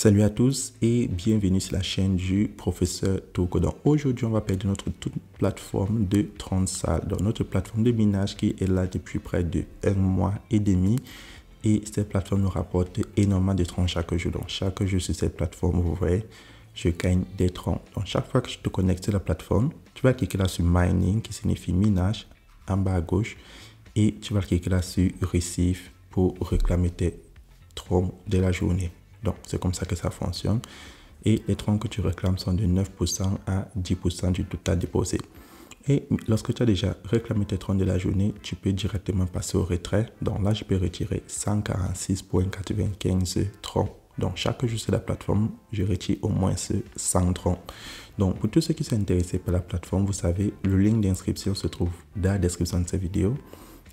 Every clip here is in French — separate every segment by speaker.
Speaker 1: Salut à tous et bienvenue sur la chaîne du professeur Toko. Donc aujourd'hui, on va parler de notre toute plateforme de Transal, donc notre plateforme de minage qui est là depuis près de 1 mois et demi. Et cette plateforme nous rapporte énormément de troncs chaque jour. Donc chaque jour sur cette plateforme, vous voyez, je gagne des troncs. Donc chaque fois que je te connecte sur la plateforme, tu vas cliquer là sur Mining qui signifie minage en bas à gauche. Et tu vas cliquer là sur Receive pour réclamer tes troncs de la journée. Donc, c'est comme ça que ça fonctionne. Et les troncs que tu réclames sont de 9% à 10% du total déposé. Et lorsque tu as déjà réclamé tes troncs de la journée, tu peux directement passer au retrait. Donc là, je peux retirer 146,95 troncs. Donc, chaque jour sur la plateforme, je retire au moins 100 troncs. Donc, pour tous ceux qui sont intéressés par la plateforme, vous savez, le lien d'inscription se trouve dans la description de cette vidéo.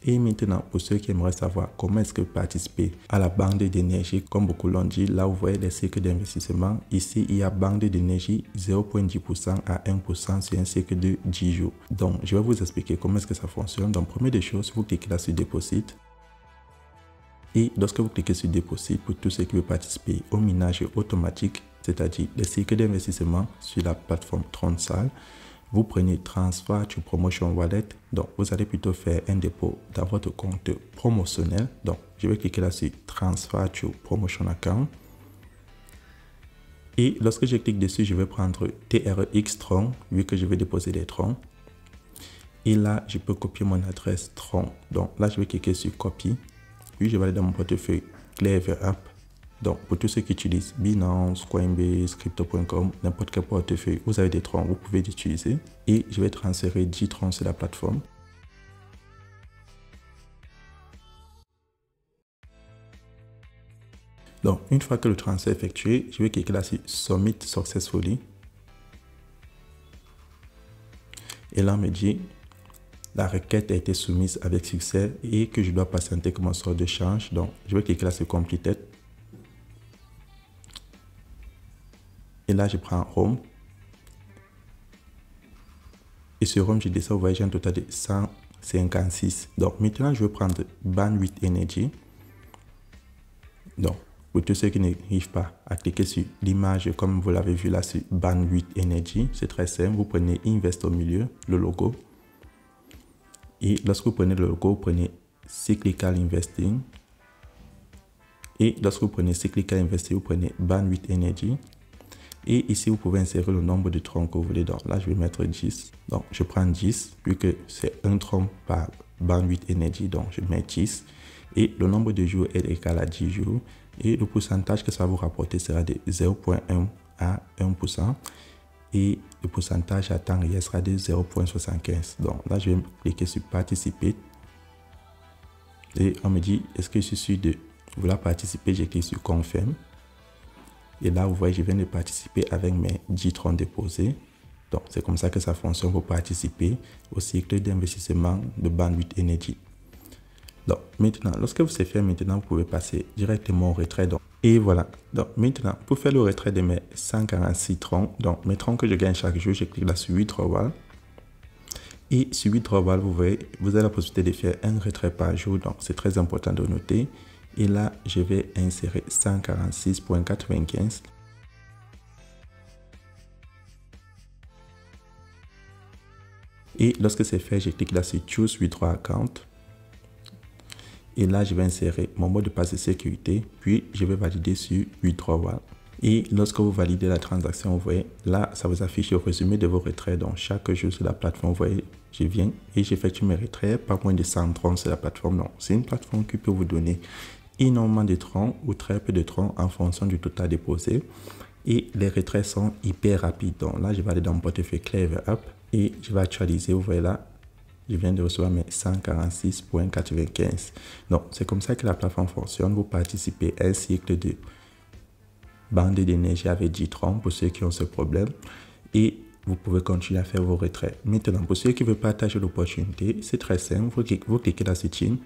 Speaker 1: Et maintenant, pour ceux qui aimeraient savoir comment est-ce que participer à la bande d'énergie, comme beaucoup l'ont dit, là vous voyez les cycles d'investissement. Ici, il y a bande d'énergie 0,10% à 1% sur un cycle de 10 jours. Donc, je vais vous expliquer comment est-ce que ça fonctionne. Donc, première des choses, vous cliquez là sur Deposit. Et lorsque vous cliquez sur Deposit, pour tous ceux qui veulent participer au minage automatique, c'est-à-dire les cycles d'investissement sur la plateforme Transal, vous prenez Transfer to Promotion Wallet. Donc, vous allez plutôt faire un dépôt dans votre compte promotionnel. Donc, je vais cliquer là sur Transfer to Promotion Account. Et lorsque je clique dessus, je vais prendre TRX Tron, vu que je vais déposer des troncs. Et là, je peux copier mon adresse Tron. Donc, là, je vais cliquer sur Copy. Puis, je vais aller dans mon portefeuille Clever App. Donc, pour tous ceux qui utilisent Binance, Coinbase, Crypto.com, n'importe quel portefeuille, vous avez des troncs, vous pouvez les utiliser. Et je vais transférer 10 troncs sur la plateforme. Donc, une fois que le transfert est effectué, je vais cliquer là sur Submit Successfully. Et là, on me dit la requête a été soumise avec succès et que je dois patienter comme un sort de change. Donc, je vais cliquer là sur Completed. Et là, je prends Home. Et sur Home, je descends, vous voyez, j'ai un total de 156. Donc, maintenant, je vais prendre Bandwidth Energy. Donc, pour tous ceux qui n'arrivent pas à cliquer sur l'image, comme vous l'avez vu là, sur Bandwidth Energy, c'est très simple. Vous prenez Invest au milieu, le logo. Et lorsque vous prenez le logo, vous prenez Cyclical Investing. Et lorsque vous prenez Cyclical Investing, vous prenez Bandwidth Energy. Et ici, vous pouvez insérer le nombre de troncs que vous voulez. Donc là, je vais mettre 10. Donc, je prends 10, vu que c'est un tronc par Bandwidth Energy. Donc, je mets 10. Et le nombre de jours est égal à 10 jours. Et le pourcentage que ça va vous rapporter sera de 0,1 à 1%. Et le pourcentage à temps réel sera de 0,75. Donc là, je vais cliquer sur Participer. Et on me dit, est-ce que je suis de vouloir participer? Je clique sur Confirm. Et là, vous voyez, je viens de participer avec mes 10 troncs déposés. Donc, c'est comme ça que ça fonctionne pour participer au cycle d'investissement de Bandwidth Energy. Donc, maintenant, lorsque vous savez faire, maintenant, vous pouvez passer directement au retrait. Donc, et voilà. Donc, maintenant, pour faire le retrait de mes 146 troncs, donc mes troncs que je gagne chaque jour, je clique là sur Withdrawal. Et sur Withdrawal, vous voyez, vous avez la possibilité de faire un retrait par jour. Donc, c'est très important de noter. Et là, je vais insérer 146,95. Et lorsque c'est fait, je clique là sur Choose Withdraw Account. Et là, je vais insérer mon mot de passe de sécurité. Puis, je vais valider sur Withdrawal. Et lorsque vous validez la transaction, vous voyez, là, ça vous affiche le résumé de vos retraits. Donc, chaque jour sur la plateforme, vous voyez, je viens et j'effectue mes retraits, pas moins de 100 troncs sur la plateforme. Donc, c'est une plateforme qui peut vous donner énormément de troncs ou très peu de troncs en fonction du total déposé. Et les retraits sont hyper rapides. Donc là, je vais aller dans mon portefeuille Clever App et je vais actualiser. Vous voyez là, je viens de recevoir mes 146,95. Donc, c'est comme ça que la plateforme fonctionne. Vous participez à un cycle de bande d'énergie avec 10 troncs pour ceux qui ont ce problème. Et vous pouvez continuer à faire vos retraits. Maintenant, pour ceux qui veulent partager l'opportunité, c'est très simple. Vous cliquez là sur Team.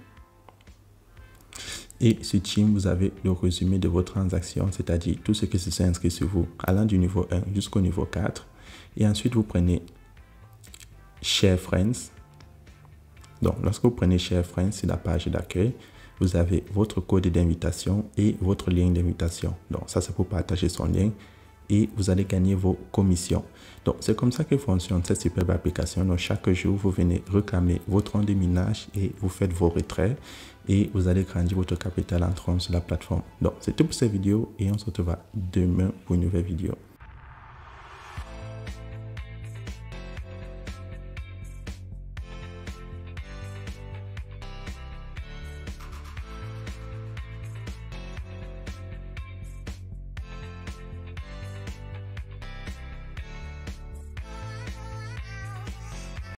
Speaker 1: Et sur Team, vous avez le résumé de vos transactions, c'est-à-dire tout ce qui se sont inscrits sur vous, allant du niveau 1 jusqu'au niveau 4. Et ensuite, vous prenez Share Friends. Donc, lorsque vous prenez Share Friends, c'est la page d'accueil. vous avez votre code d'invitation et votre lien d'invitation. Donc ça, c'est pour partager son lien et vous allez gagner vos commissions. Donc c'est comme ça que fonctionne cette superbe application. Donc chaque jour, vous venez réclamer votre rang de minage et vous faites vos retraits et vous allez grandir votre capital en entrant sur la plateforme. Donc c'est tout pour cette vidéo et on se retrouve demain pour une nouvelle vidéo.